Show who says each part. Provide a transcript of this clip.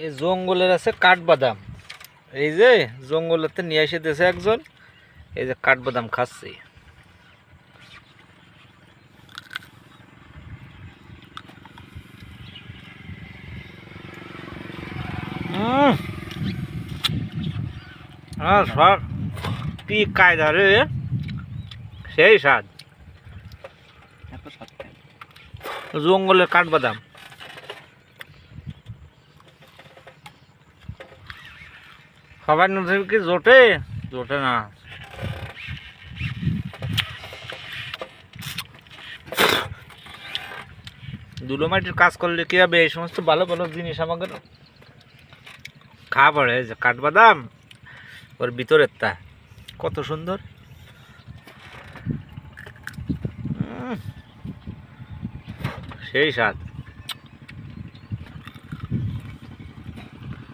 Speaker 1: এই জঙ্গলের আছে কাঠবাদাম। এই যে জঙ্গলেতে নিয়ে এসে দিয়েছে একজন, এই যে কাঠবাদাম খাচ্ছি। সব কি কায়দা রে, সেই স্বাদ। জঙ্গলের কাঠবাদাম সবার নদী কি জোটে? জোটে না। ধুলো মাটির কাজ করলে কি হবে, এই সমস্ত ভালো ভালো জিনিস আমাদের খাওয়া পড়ে। যে কাঠবাদাম, ওর ভিতরের তা কত সুন্দর, সেই স্বাদ।